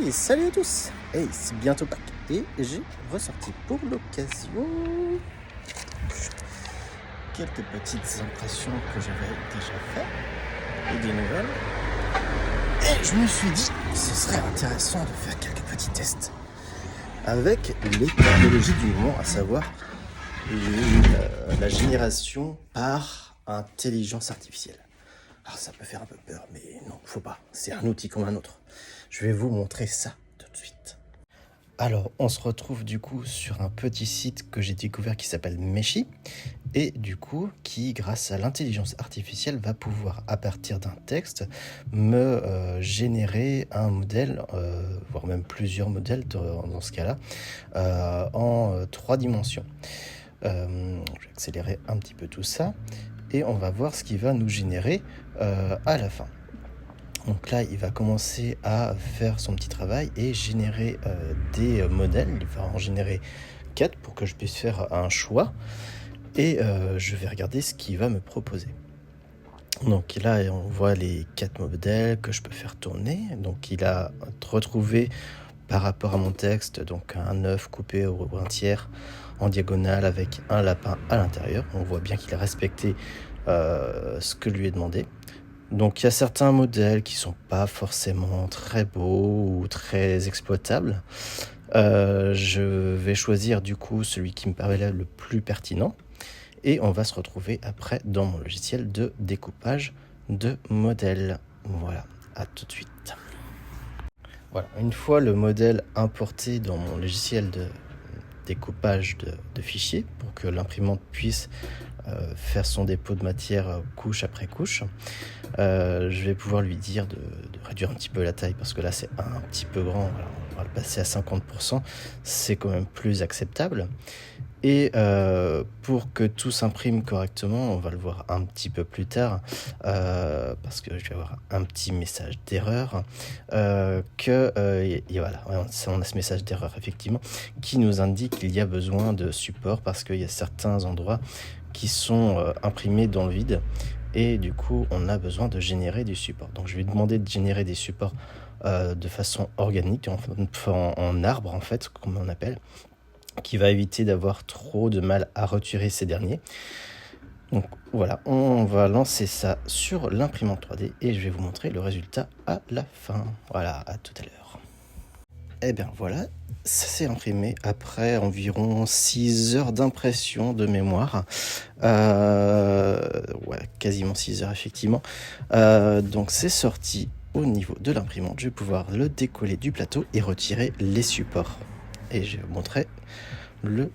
Hey, salut à tous! Hey, c'est bientôt Pâques et j'ai ressorti pour l'occasion quelques petites impressions que j'avais déjà faites et des nouvelles. Et je me suis dit que ce serait intéressant de faire quelques petits tests avec les technologies du moment, à savoir la génération par intelligence artificielle. Alors ça peut faire un peu peur, mais non, faut pas. C'est un outil comme un autre. Je vais vous montrer ça tout de suite. Alors, on se retrouve du coup sur un petit site que j'ai découvert qui s'appelle Meshy et du coup qui, grâce à l'intelligence artificielle, va pouvoir, à partir d'un texte, me générer un modèle, voire même plusieurs modèles dans ce cas-là, en 3 dimensions. Je vais accélérer un petit peu tout ça et on va voir ce qu'il va nous générer à la fin. Donc là, il va commencer à faire son petit travail et générer des modèles. Il va en générer 4 pour que je puisse faire un choix. Et je vais regarder ce qu'il va me proposer. Donc là, on voit les 4 modèles que je peux faire tourner. Donc il a retrouvé par rapport à mon texte, donc un œuf coupé au 1/3 en diagonale avec un lapin à l'intérieur. On voit bien qu'il a respecté ce que lui est demandé. Donc il y a certains modèles qui sont pas forcément très beaux ou très exploitables. Je vais choisir du coup celui qui me paraît le plus pertinent et on va se retrouver après dans mon logiciel de découpage de modèles. Voilà, à tout de suite. Voilà, une fois le modèle importé dans mon logiciel de découpage de fichiers pour que l'imprimante puisse faire son dépôt de matière couche après couche, je vais pouvoir lui dire de réduire un petit peu la taille parce que là c'est un petit peu grand. Voilà, on va le passer à 50%, c'est quand même plus acceptable. Et pour que tout s'imprime correctement, on va le voir un petit peu plus tard, parce que je vais avoir un petit message d'erreur, et voilà, on a ce message d'erreur effectivement, qui nous indique qu'il y a besoin de support parce qu'il y a certains endroits qui sont imprimés dans le vide, et du coup on a besoin de générer du support. Donc je vais demander de générer des supports de façon organique, en arbre en fait, comme on appelle, qui va éviter d'avoir trop de mal à retirer ces derniers. Donc voilà, on va lancer ça sur l'imprimante 3D et je vais vous montrer le résultat à la fin. Voilà, à tout à l'heure. Et bien voilà, ça s'est imprimé après environ 6 heures d'impression de mémoire. Ouais, quasiment 6 heures effectivement. Donc c'est sorti au niveau de l'imprimante. Je vais pouvoir le décoller du plateau et retirer les supports. Et je vais vous montrer le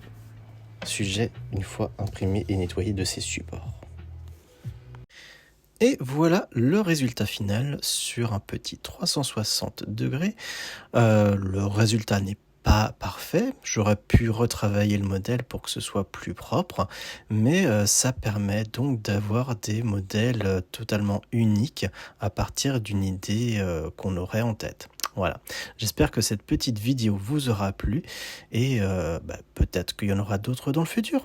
sujet une fois imprimé et nettoyé de ses supports. Et voilà le résultat final sur un petit 360 degrés. Le résultat n'est pas parfait, j'aurais pu retravailler le modèle pour que ce soit plus propre, mais ça permet donc d'avoir des modèles totalement uniques à partir d'une idée qu'on aurait en tête. Voilà, j'espère que cette petite vidéo vous aura plu et peut-être qu'il y en aura d'autres dans le futur.